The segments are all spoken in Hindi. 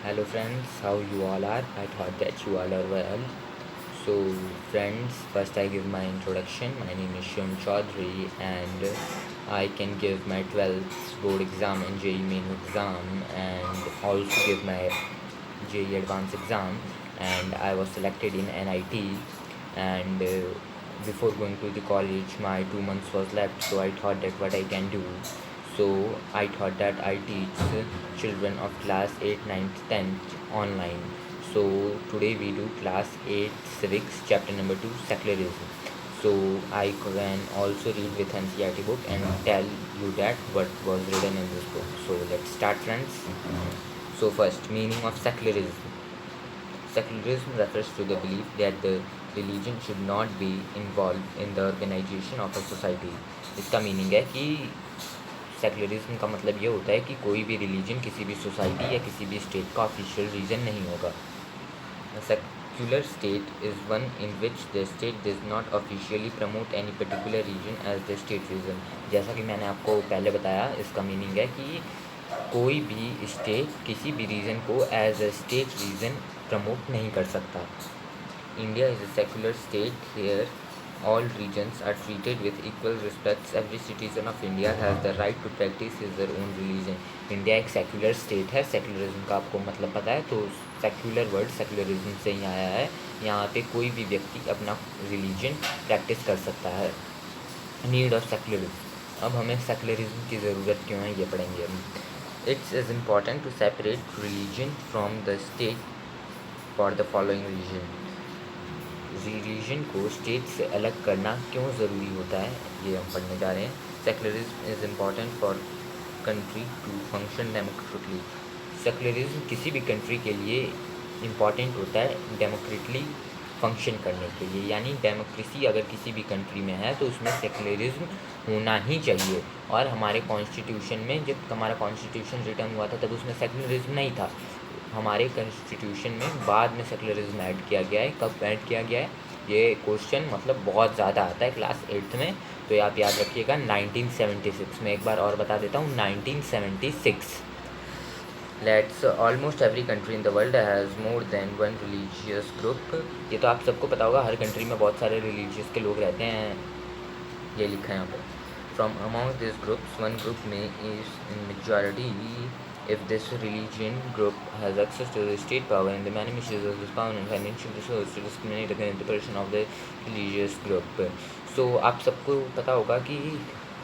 Hello friends, how you all are? I thought that you all are well. So friends, first I give my introduction. My name is Shivam Chaudhary and I can give my 12th board exam and JEE main exam and also give my JEE advanced exam, and I was selected in NIT, and before going to the college my 2 months was left, so I thought that what I can do. So I thought that I teach children of class 8, 9th, 10th online. So today we do class 8 civics chapter number 2 secularism. So I can also read with NCERT book and tell you that what was written in this book. So let's start friends. So first, meaning of secularism. Secularism refers to the belief that the religion should not be involved in the organization of a society. इसका मीनिंग है कि सेकुलरिज्म का मतलब ये होता है कि कोई भी रिलीजन किसी भी सोसाइटी या किसी भी स्टेट का ऑफिशियल रीजन नहीं होगा. A secular state is one in which the state does not officially promote any particular region as the state reason. जैसा कि मैंने आपको पहले बताया, इसका मीनिंग है कि कोई भी स्टेट किसी भी रीजन को as a state religion promote नहीं कर सकता. India is a secular state. Here all regions are treated with equal respect. Every citizen of India has the right to practice his their own religion. India एक सेकुलर स्टेट है. सेकुलरिज्म का आपको मतलब पता है, तो सेकुलर वर्ड सेकुलरिज्म से ही आया है. यहाँ पे कोई भी व्यक्ति अपना रिलीजन प्रैक्टिस कर सकता है. Need of secularism. अब हमें सेकुलरिज्म की ज़रूरत क्यों है ये पढ़ेंगे हम. It's is important to separate religion from the state for the following reason. Religion को स्टेट से अलग करना क्यों ज़रूरी होता है ये हम पढ़ने जा रहे हैं. Secularism is important for country to function democratically. Secularism किसी भी कंट्री के लिए इम्पॉर्टेंट होता है डेमोक्रेटली फंक्शन करने के लिए. यानी डेमोक्रेसी अगर किसी भी कंट्री में है तो उसमें सेकुलरिज्म होना ही चाहिए. और हमारे कॉन्स्टिट्यूशन में जब हमारा कॉन्स्टिट्यूशन रिटर्न हुआ था तब उसमें सेकुलरिज्म नहीं था. हमारे कॉन्स्टिट्यूशन में बाद में सेकुलरिज्म ऐड किया गया है. कब ऐड किया गया है ये क्वेश्चन मतलब बहुत ज़्यादा आता है क्लास 8th में, तो आप याद रखिएगा 1976 में. एक बार और बता देता हूँ 1976. Let's almost every country in the world has more than one religious group. ये तो आप सबको पता होगा, हर कंट्री में बहुत सारे रिलीजियस के लोग रहते हैं. ये लिखा है यहाँ पर. From among this groups one group में is in majority. If this religion group has access to the state power and the many misuses of this power and financial resources to discriminate against the person of the religious group. So आप सबको पता होगा कि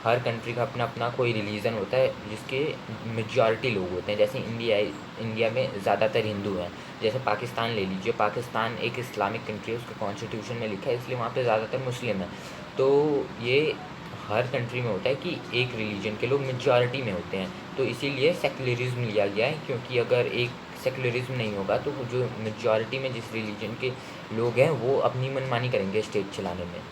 हर कंट्री का अपना अपना कोई रिलीजन होता है जिसके मेजॉरिटी लोग होते हैं. जैसे इंडिया में ज़्यादातर हिंदू हैं. जैसे पाकिस्तान ले लीजिए, पाकिस्तान एक इस्लामिक कंट्री है, उसके कॉन्स्टिट्यूशन में लिखा है, इसलिए वहाँ पे ज़्यादातर मुस्लिम हैं. तो ये हर कंट्री में होता है कि एक रिलीजन के लोग मेजॉरिटी में होते हैं, तो इसीलिए सेकुलरिज्म लिया गया है. क्योंकि अगर एक सेकुलरिज्म नहीं होगा तो जो मेजॉरिटी में जिस रिलीजन के लोग हैं वो अपनी मनमानी करेंगे स्टेट चलाने में.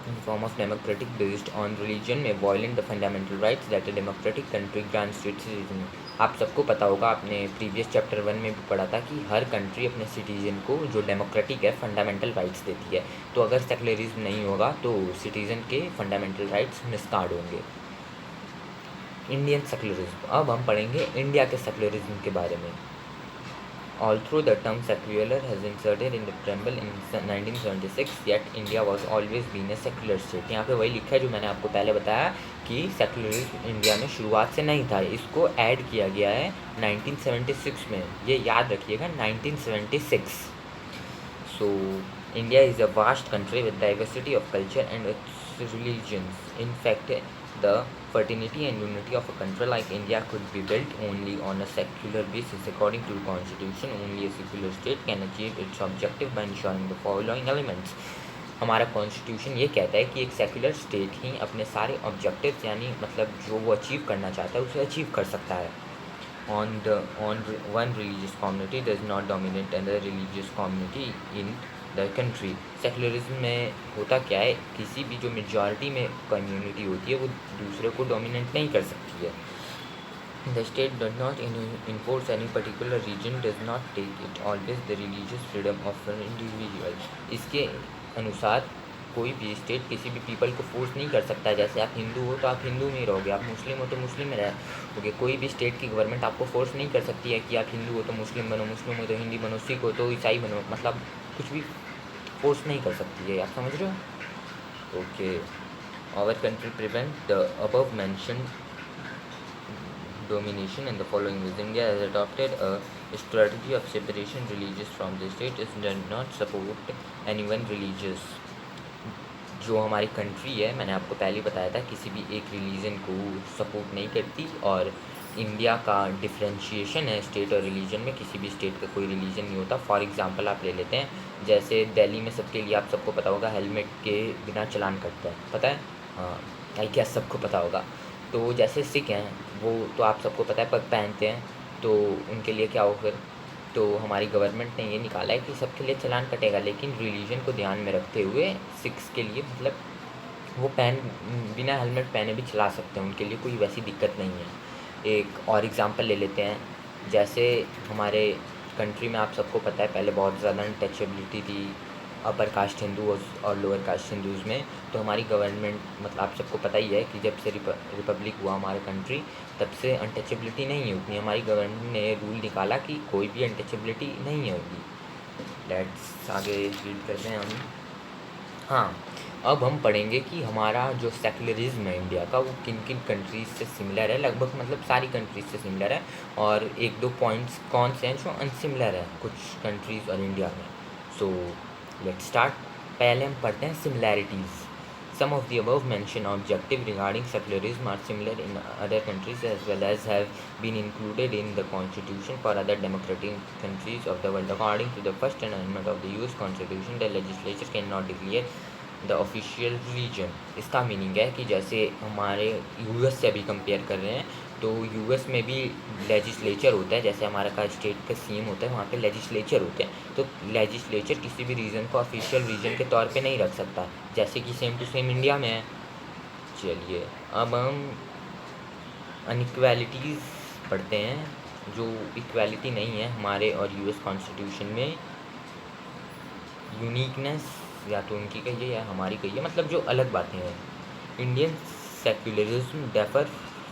in form of democratic based on religion may violate the fundamental rights that a democratic country grants to its citizen. आप सबको पता होगा, आपने प्रीवियस चैप्टर 1 में भी पढ़ा था कि हर कंट्री अपने सिटीज़न को जो डेमोक्रेटिक है फंडामेंटल राइट्स देती है. तो अगर सेकुलरिज्म नहीं होगा तो सिटीज़न के फंडामेंटल राइट्स मिसगार्ड होंगे. Indian secularism. अब हम पढ़ेंगे इंडिया के सेकुलरिज्म के बारे में. Although the term secular has been inserted in the preamble in 1976, yet India was always been a secular state. यहाँ पे वही लिखा है जो मैंने आपको पहले बताया कि सेकुलरिज्म इंडिया में शुरुआत से नहीं था. इसको ऐड किया गया है 1976 में. ये याद रखिएगा 1976. So India is a vast country with diversity of culture and its religions. In fact, the fraternity and unity of a country like India could be built only on a secular basis. According to the constitution, only a secular state can achieve its objective by ensuring the following elements. हमारा कॉन्स्टिट्यूशन ये कहता है कि एक सेकुलर स्टेट ही अपने सारे ऑब्जेक्टिव्स यानी मतलब जो वो अचीव करना चाहता है उसे अचीव कर सकता है. on one religious community does not dominate another religious community in the country. Secularism में होता क्या है, किसी भी जो मेजॉरिटी में कम्युनिटी होती है वो दूसरे को डोमिनेट नहीं कर सकती है. The state does not enforce any particular religion, does not take it always the religious freedom of an individual. इसके अनुसार कोई भी स्टेट किसी भी पीपल को फोर्स नहीं कर सकता है। जैसे आप हिंदू हो तो आप हिंदू में ही रहोगे, आप मुस्लिम हो तो मुस्लिम में रहोगे। कोई भी स्टेट की गवर्नमेंट आपको फोर्स नहीं कर सकती है कि आप हिंदू हो तो मुस्लिम बनो, मुस्लिम हो तो हिंदी बनो, सिख हो तो ईसाई बनो, मतलब कुछ भी फोर्स नहीं कर सकती है। आप समझ रहे हो? Okay. Our country prevent the above mention domination in the following ways. India has adopted a strategy of separation religious from the state. It does not support anyone religious. जो हमारी कंट्री है, मैंने आपको पहले बताया था, किसी भी एक रिलीजन को सपोर्ट नहीं करती। और इंडिया का डिफ्रेंशिएशन है स्टेट और रिलीजन में, किसी भी स्टेट का कोई रिलीजन नहीं होता। फॉर एग्जांपल आप ले लेते हैं, जैसे दिल्ली में सबके लिए, आप सबको पता होगा, हेलमेट के बिना चलान कटता है, पता है? हाँ, आई गेस सबको पता होगा। तो जैसे सिख हैं, वो तो आप सबको पता है पग पहनते हैं, तो उनके लिए क्या हो फिर? तो हमारी गवर्नमेंट ने ये निकाला है कि सबके लिए चालान कटेगा, लेकिन रिलीजन को ध्यान में रखते हुए सिख्स के लिए मतलब वो बिना हेलमेट पहने भी चला सकते हैं, उनके लिए कोई वैसी दिक्कत नहीं है। एक और एग्जांपल ले लेते हैं, जैसे हमारे कंट्री में आप सबको पता है पहले बहुत ज़्यादा अनटचेबिलिटी थी अपर कास्ट हिंदू और लोअर कास्ट हिंदूज़ में। तो हमारी गवर्नमेंट, मतलब आप सबको पता ही है कि जब से रिपब्लिक हुआ हमारा कंट्री, तब से अनटचेबिलिटी नहीं है उतनी। हमारी गवर्नमेंट ने रूल निकाला कि कोई भी अनटचेबिलिटी नहीं होगी। लेट्स आगे रीड करते हैं हम। हाँ, अब हम पढ़ेंगे कि हमारा जो सेकुलरिज्म है इंडिया का, वो किन किन कंट्रीज़ से सिमिलर है। लगभग मतलब सारी कंट्रीज़ से सिमिलर है, और एक दो पॉइंट्स कौन से हैं जो अनसिमिलर है कुछ कंट्रीज़ और इंडिया में। So let's start. पहले हम पढ़ते हैं similarities. Some of the above mentioned objectives regarding secularism are similar in other countries as well as have been included in the constitution for other democratic countries of the world. According to the First Amendment of the US Constitution, the legislature cannot declare the official religion. इसका मीनिंग है कि जैसे हमारे यूएस से अभी कंपेयर कर रहे हैं, तो यूएस में भी लेजिस्लेचर होता है, जैसे हमारा का स्टेट का सीएम होता है, वहाँ पे लेजिस्लेचर होते हैं। तो लेजिस्लेचर किसी भी रीजन को ऑफिशियल रीजन के तौर पे नहीं रख सकता, जैसे कि सेम टू सेम इंडिया में है। चलिए अब हम अनइक्वालिटीज़ पढ़ते हैं, जो इक्वालिटी नहीं है हमारे और यूएस कॉन्स्टिट्यूशन में। यूनिकनेस या तो उनकी कहिए या हमारी कहिए, मतलब जो अलग बातें हैं। Indian secularism differ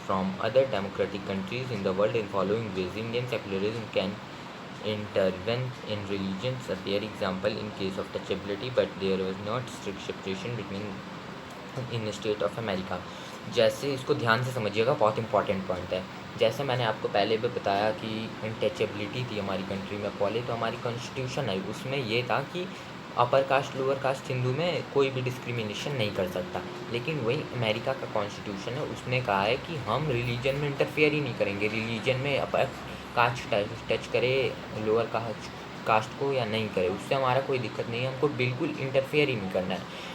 from other democratic countries in the world in following veg. Indian secularism can intervene in religions appear example in case of touchability, but there was not strict separation between in state of America. जैसे इसको ध्यान से समझिएगा, बहुत इंपॉर्टेंट पॉइंट है। जैसे मैंने आपको पहले भी बताया कि अनटचेबिलिटी थी हमारी कंट्री में पहले, तो हमारी कॉन्स्टिट्यूशन है उसमें ये था कि upper caste lower caste Hindu में कोई भी डिस्क्रिमिनेशन नहीं कर सकता। लेकिन वही अमेरिका का कॉन्स्टिट्यूशन है, उसने कहा है कि हम रिलीजन में इंटरफेयर ही नहीं करेंगे। रिलीजन में अपर कास्ट टच करे लोअर कास्ट को या नहीं करे, उससे हमारा कोई दिक्कत नहीं है, हमको बिल्कुल इंटरफेयर ही नहीं करना है।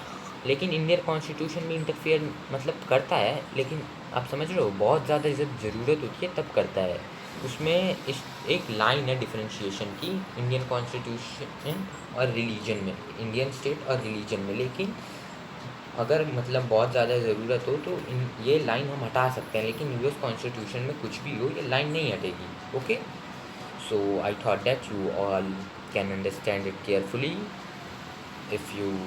लेकिन इंडियन कॉन्स्टिट्यूशन में इंटरफेयर मतलब करता है, लेकिन आप समझ रहे हो, बहुत ज़्यादा जब ज़रूरत होती है तब करता है। उसमें एक लाइन है डिफरेंशिएशन की इंडियन कॉन्स्टिट्यूशन और रिलीजन में, इंडियन स्टेट और रिलीजन में। लेकिन अगर मतलब बहुत ज़्यादा ज़रूरत हो तो ये लाइन हम हटा सकते हैं, लेकिन यूएस कॉन्स्टिट्यूशन में कुछ भी हो ये लाइन नहीं हटेगी। Okay, so I thought that you all can understand it carefully. If you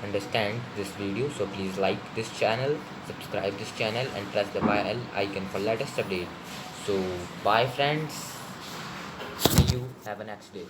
understand this video, so please like this channel, subscribe this channel and press the bell icon for latest update. So bye friends, see you, have a next day.